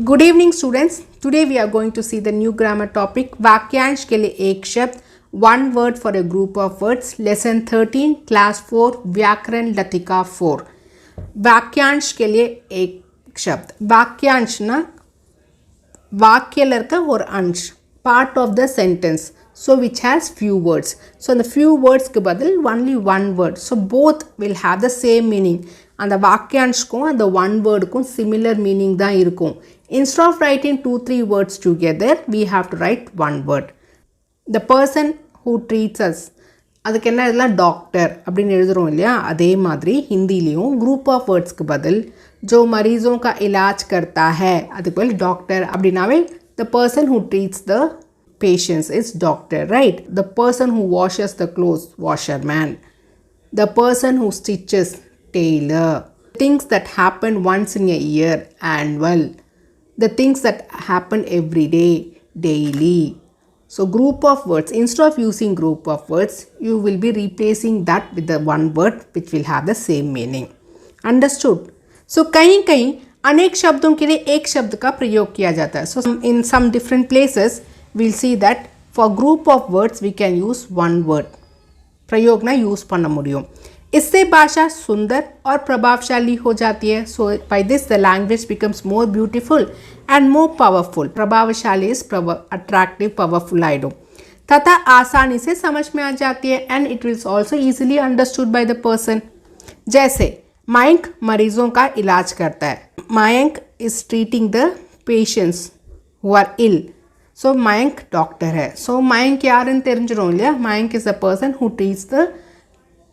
Good evening students. Today we are going to see the new grammar topic वाक्यांश के लिए एक शब्द one word for a group of words lesson 13 class 4 व्याकरण लतिका 4 वाक्यांश के लिए एक शब्द वाक्यांश ना वाक्यல இருக்க ஒரு अंश part of the sentence so which has few words so the few words க்கு பதில் only one word so both will have the same meaning அந்த வாக்கியான்ஷ்க்கும் அந்த one wordக்கும் similar meaning தான் இருக்கும் instead of writing 2-3 words together we have to write one word the person who treats us அதுக்கு என்ன எழுதலாம் doctor அப்படின்னு எழுதுறோம் இல்லையா அதே மாதிரி ஹிந்திலையும் group of wordsக்கு பதில் जो मरीजों का इलाज करता है அதுக்கு பதில் டாக்டர் அப்படினாவே the person who treats the patients is doctor right the person who washes the clothes washerman the person who stitches tailor things that happen once in a year annual the things that happen every day daily so group of words instead of using group of words you will be replacing that with the one word which will have the same meaning understood so कहीं अनेक शब्दों के लिए एक शब्द का प्रयोग किया जाता है so in some different places we'll see that for group of words we can use one word प्रयोग ना यूज பண்ண முடியும் इससे भाषा सुंदर और प्रभावशाली हो जाती है so by this the language becomes more beautiful and more powerful प्रभावशाली is attractive powerful आइडो तथा आसानी से समझ में आ जाती है and it is also easily understood by the person जैसे मयंक मरीजों का इलाज करता है Mayank is treating the patients who are ill so Mayank doctor है so मयंक यारुன்னு தெரிஞ்சிரும் இல்லையா Mayank is the person who treats the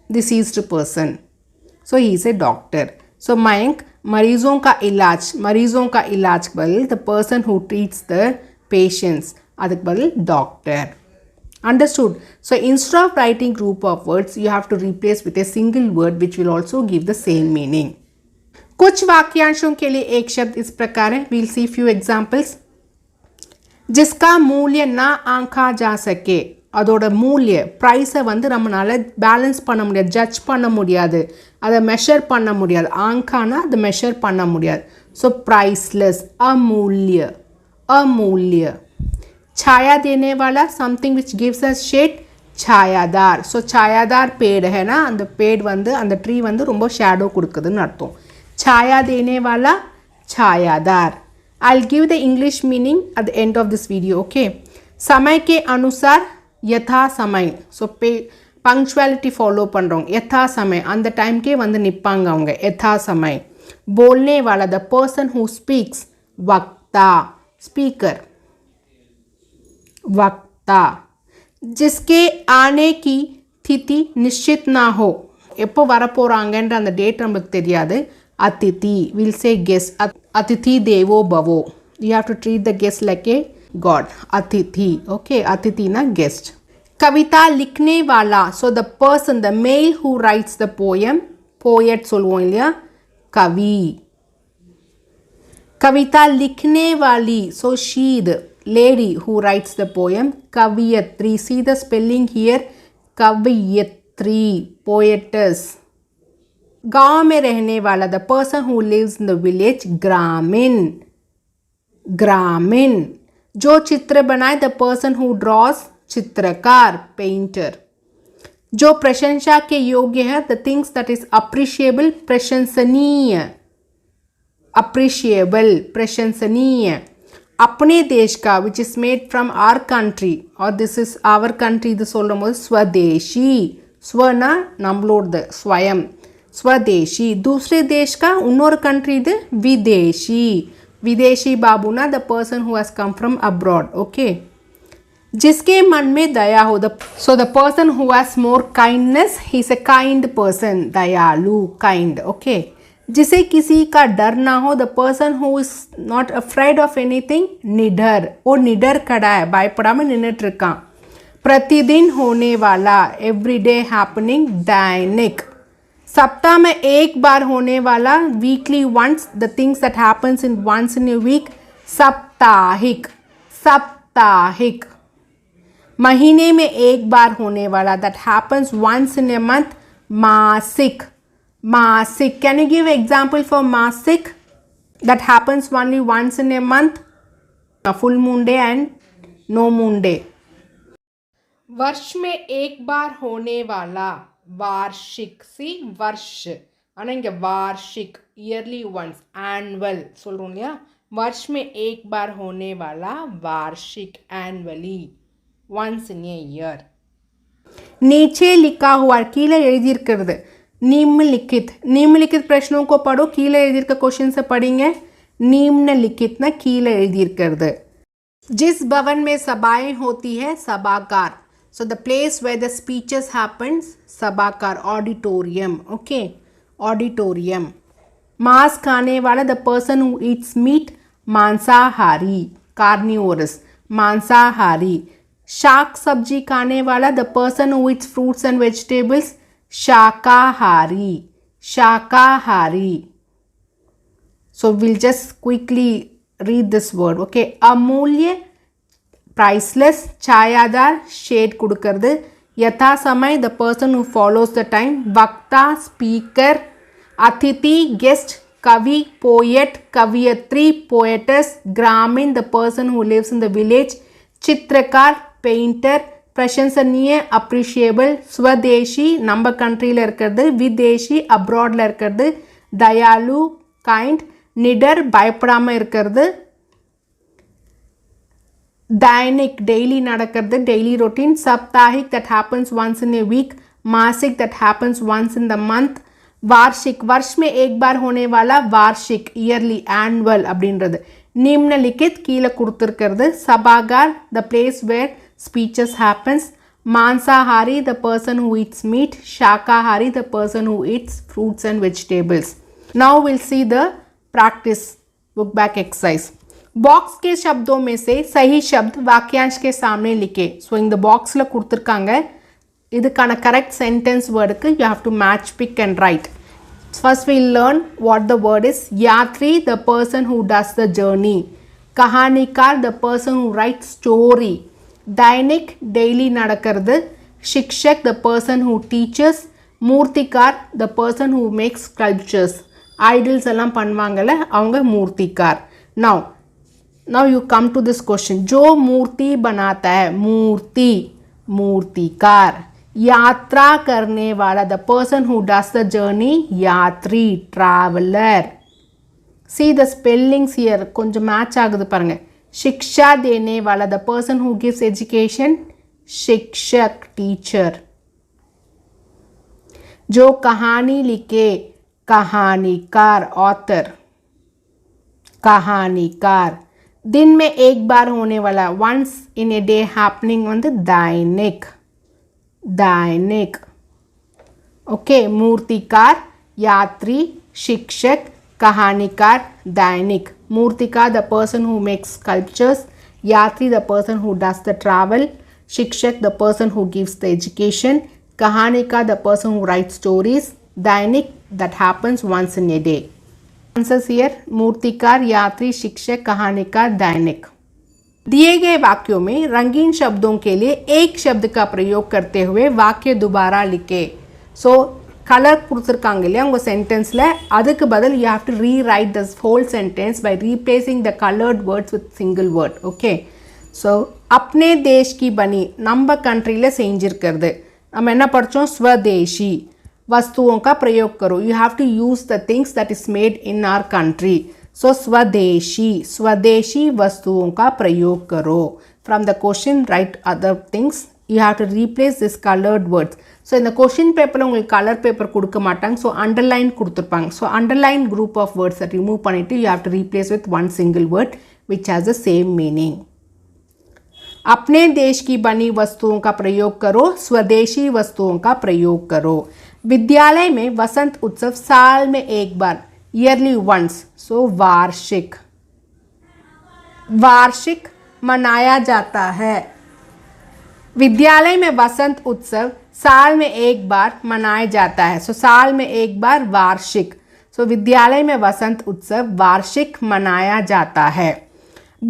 deceased person so he is a doctor so Mayank मरीजों का इलाज बदल the person who treats the patients அதுக்கு பதில் doctor understood so instead of writing group of words you have to replace with a single word which will also give the same meaning कुछ वाक्यांशों के लिए एक शब्द इस प्रकार है we'll see few examples जिसका मूल्य ना आंका जा सके அதோட மூல்ய பிரைஸை வந்து நம்மளால பேலன்ஸ் பண்ண முடியாது ஜட்ஜ் பண்ண முடியாது அதை மெஷர் பண்ண முடியாது ஆங்கானா அதை மெஷர் பண்ண முடியாது ஸோ ப்ரைஸ்லெஸ் अमूल्य छाया देने वाला something which gives us shade छायादार ஸோ छायादार पेड़ है ना அந்த पेड़ வந்து அந்த ட்ரீ வந்து ரொம்ப ஷேடோ கொடுக்குதுன்னு அர்த்தம் छाया देने वाला छायादार I'll give the English meaning at the end of this video okay समय के अनुसार यथा समय ஸோ பங்க்சுவாலிட்டி ஃபாலோ பண்ணுறவங்க यथा समय அந்த டைம்க்கே வந்து நிற்பாங்க அவங்க यथा समय बोलने वाला the person who speaks वक्ता speaker वक्ता जिसके आने की तिथि निश्चित ना हो எப்போ வரப்போகிறாங்கன்ற அந்த டேட் நமக்கு தெரியாது अतिथि will say guest अतिथि देवो भवो you have to treat the guest like a god अतिथि okay अतिथि ना guest कविता लिखने वाला so the person the male who writes the poem poet சொல்லுவோம் இல்லையா कवि कविता लिखने वाली so she the lady who writes the poem कवयित्री see the spelling here कवयित्री poetess गांव में रहने वाला the person who lives in the village ग्रामीण जो चित्र बनाए the person who draws चित्रकार पेंटर जो प्रशंसा के योग्य है the things that is appreciable प्रशंसनीय अपने देश का which is made from our country or this is our country இது சொல்லும் போது स्वदेशी स्वना நம்மளோட स्वयं स्वदेशी दूसरे देश का இன்னொரு country இது विदेशी बाबूना the person who has come from abroad okay जिसके मन में दया हो so the person who has more kindness he is a kind person दयालु kind okay जिसे किसी का डर ना हो the person who is not afraid of anything निडर वो निडर खड़ा है பயப்படாம நின்னுட்டு இருக்கான் प्रतिदिन होने वाला everyday happening दैनिक सप्ताह में एक बार होने वाला weekly once the things that happens in once in a week साप्ताहिक महीने में एक बार होने वाला that happens once in a month मासिक can you give example for मासिक that happens only once in a month, a full moon day and no moon day. वर्ष में एक बार होने वाला वार्षिक, सी वर्ष ஆனால் இங்கே वार्षिक ईयरली once, annual சொல்கிறோம் இல்லையா, वर्ष में एक बार होने वाला वार्षिक, annually, once in a year. नीचे लिखा हुआ கீழே எழுதியிருக்கிறது निम्नलिखित, निम्नलिखित प्रश्नों को पढ़ो, கீழே எழுதியிருக்க क्वेश्चन से पढ़ेंगे. निम्नलिखित ना கீழே எழுதியிருக்கிறது. जिस भवन में सभाएं होती है सभागार, so the place where the speeches happens, सभागार, auditorium, okay, auditorium. मांस खाने वाला, the person who eats meat, मांसाहारी, carnivorous, मांसाहारी. शाक सब्जी खाने वाला, the person who eats fruits and vegetables, शाकाहारी, शाकाहारी. So we'll just quickly read this word, okay. अमूल्य, priceless, छायादार, shade கொடுக்கிறது. यथा समय, the person who follows the time. वक्ता, speaker. अतिथि, guest. कवि, poet, कवियत्री, poetess. ग्रामीण, the person who lives in the village. चित्रकार, painter. प्रशंसनीय, appreciable. स्वदेशी, நம்ம கண்ட்ரியில் இருக்கிறது. விதேசி, அப்ராடில் இருக்கிறது. தயாலு, kind. நிடர், பயப்படாமல் இருக்கிறது. दैनिक, डेली நடக்கிறது, डेली routine. साप्ताहिक, that happens once in a week. मासिक, that happens once in the month. वार्षिक, वर्ष में एक बार होने वाला वार्षिक, ईयरली, annual அப்படின்றது. निम्नलिखित கீழே கொடுத்திருக்கிறது. सभागार, the place where speeches happens. मांसाहारी, the person who eats meat. शाकाहारी, the person who eats fruits and vegetables. Now we'll see the practice book back exercise. Box के शब्दों में से सही शब्द वाक्यांश के सामने लिखे. ஸோ இந்த பாக்ஸில் கொடுத்துருக்காங்க. இதுக்கான கரெக்ட் சென்டென்ஸ் வேர்டுக்கு you have to match pick and write. First will learn what the word is. Yatri, the person who does the journey. Kahanikar, the person who write story. Dainik, daily நடக்கிறது. Shikshak, the person who teachers. Murtikar, the person who makes sculptures. Idols எல்லாம் பண்ணுவாங்கள்ல அவங்க மூர்த்திகார். now you come to this question. जो मूर्ति बनाता है, मूर्ति, मूर्तिकार. यात्रा करने वाला, the person who does the journey, यात्री, traveler. see the spellings here, கொஞ்சம் மேட்ச் ஆகுது பாருங்க. शिक्षा देने वाला, the person who gives education, शिक्षक, teacher. जो कहानी लिखे, कहानीकार, author, कहानीकार. दिन में एक बार होने वाला, once in a day happening வந்து दैनिक, दैनिक. ओके, मूर्तिकार, यात्री, शिक्षक, कहानीकार, दैनिक. मूर्तिकार, the person who makes sculptures. यात्री, the person who does the travel. शिक्षक, the person who gives the education. कहानीकार, the person who writes stories. Dainik, that happens once in a day. Answers here, मूर्तिकार, यात्री, शिक्षक, कहानीकार, दैनिक. दिए गए वाक्यों में रंगीन शब्दों के लिए एक शब्द का प्रयोग करते हुए वाक्य दोबारा लिखे. ஸோ கலர் கொடுத்துருக்காங்க இல்லையா உங்கள் சென்டென்ஸில், அதுக்கு பதில் you have to rewrite this whole sentence by replacing the coloured words with single word. Okay, so அப்னே தேஷ் கி பனி, நம்ம கண்ட்ரியில் செஞ்சுருக்கிறது. நம்ம என்ன படித்தோம், ஸ்வதேஷி. वस्तुओं का प्रयोग करो. You have to use the things that is made in our country. So swadeshi, swadeshi वस्तुओं का प्रयोग करो. From the question write other things. you have to replace this colored words. so இந்த question paper உங்களுக்கு கலர் பேப்பர் கொடுக்க மாட்டாங்க. so underline கொடுத்துருப்பாங்க. so underline group of words that remove பண்ணிட்டு you have to replace with one single word which has the same meaning. अपने देश की बनी वस्तुओं का प्रयोग करो, स्वदेशी वस्तुओं का प्रयोग करो. विद्यालय में वसंत उत्सव साल में एक बार, ईयरली वंस. सो वार्षिक, वार्षिक मनाया जाता है. विद्यालय में वसंत उत्सव साल में एक बार मनाया जाता है. सो साल में एक बार, वार्षिक. सो विद्यालय में वसंत उत्सव वार्षिक मनाया जाता है.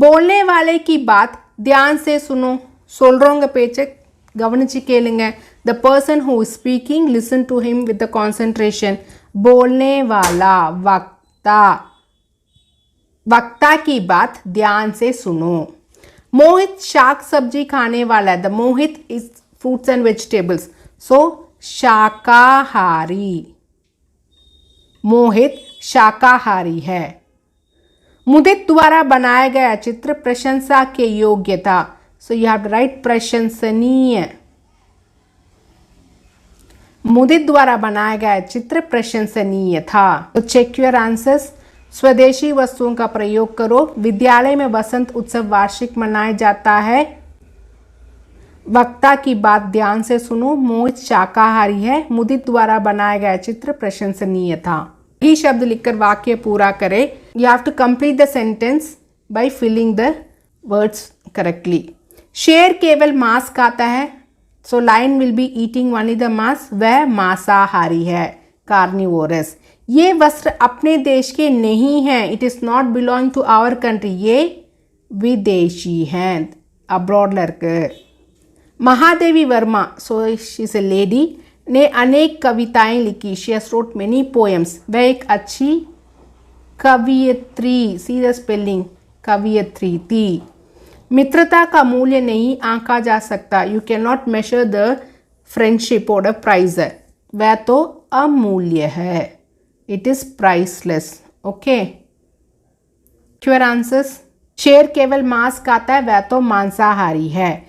बोलने वाले की बात ध्यान से सुनो. சொல்றவங்க பேச்சை கவனிச்சு கேளுங்க. The person who is speaking, listen to him with the concentration. बोलने वाला, वक्ता. वक्ता की बात ध्यान से सुनो। मोहित शाक सब्जी खाने वाला है। The Mohit is fruits and vegetables, so shakahari. Mohit शाकाहारी है। मुदित द्वारा बनाया गया चित्र प्रशंसा के योग्य था, so you have to write प्रशंसनीय। मुदित द्वारा बनाया गया चित्र प्रशंसनीय था। तो चेक योर आंसर्स। स्वदेशी वस्तुओं का प्रयोग करो। विद्यालय में वसंत उत्सव वार्षिक मनाया जाता है। वक्ता की बात ध्यान से सुनो। मोहित शाकाहारी है। मुदित द्वारा बनाया गया चित्र प्रशंसनीय था। ही शब्द लिखकर वाक्य पूरा करें। You have to complete the sentence by filling the words correctly. शेर केवल मांस खाता है, so lion will be eating only the मांस। वह मांसाहारी है, कार्निवोरस। ये वस्त्र अपने देश के नहीं हैं, it is not belong to our country. ये विदेशी हैं, अब्रॉड लड़के। Mahadevi Verma, so she is a lady, ने अनेक कविताएं लिखी। She has wrote many poems. वह एक अच्छी कवियत्री, सी द स्पेलिंग, कवियत्री थी। मित्रता का मूल्य नहीं आंका जा सकता। You can not measure the friendship और द प्राइस। वह तो अमूल्य है, it is priceless. Okay, your answers. शेर केवल मांस खाता है, वह तो मांसाहारी है।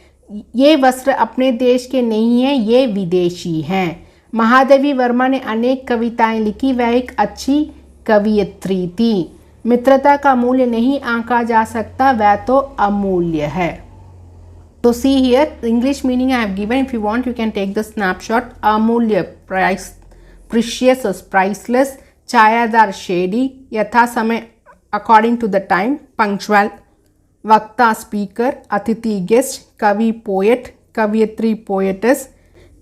ये वस्त्र अपने देश के नहीं हैं, ये विदेशी हैं। महादेवी वर्मा ने अनेक कविताएं लिखी। वह एक अच्छी कवियत्री थी। मित्रता का मूल्य नहीं आंका जा सकता, वह तो अमूल्य है। तो see here English meaning I have given. If you want you can take the snapshot. अमूल्य, प्राइस, प्रीशियस और प्राइसलेस। छायादार, शेडी। यथा समय, according to the time. Punctual. वक्ता, स्पीकर। अतिथि, गेस्ट। कवि, पोएट। कवियत्री, पोएटस।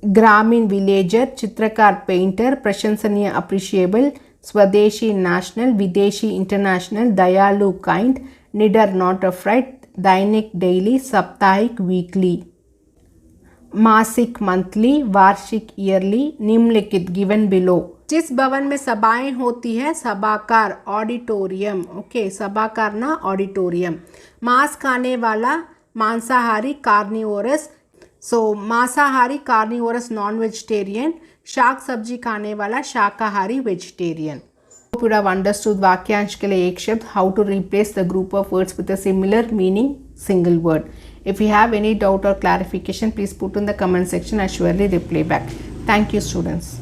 ग्रामीण, विलेजर। चित्रकार, पेंटर। प्रशंसनीय, अप्रिशिएबल। स्वदेशी, नेशनल। विदेशी, इंटरनेशनल। दयालु, काइंड। निडर, नॉट अफ्राइड। दैनिक, डेली। साप्ताहिक, वीकली। मासिक, मंथली। वार्षिक, ईयरली। निम्नलिखित, गिवन बिलो। जिस भवन में सभाएं होती है, सभागार, ऑडिटोरियम। ओके, सभागार ना ऑडिटोरियम। मांस खाने वाला, मांसाहारी, कार्निवोरस। सो मांसाहारी, कार्निवोरस, नॉन वेजिटेरियन। शाक सब्जी खाने वाला, शाकाहारी, vegetarian. Hope you have understood वाक्यांश के लिए एक शब्द। How to replace the group of words with a similar meaning, single word. If you have any doubt or clarification, please put in the comment section. I surely reply back. Thank you, students.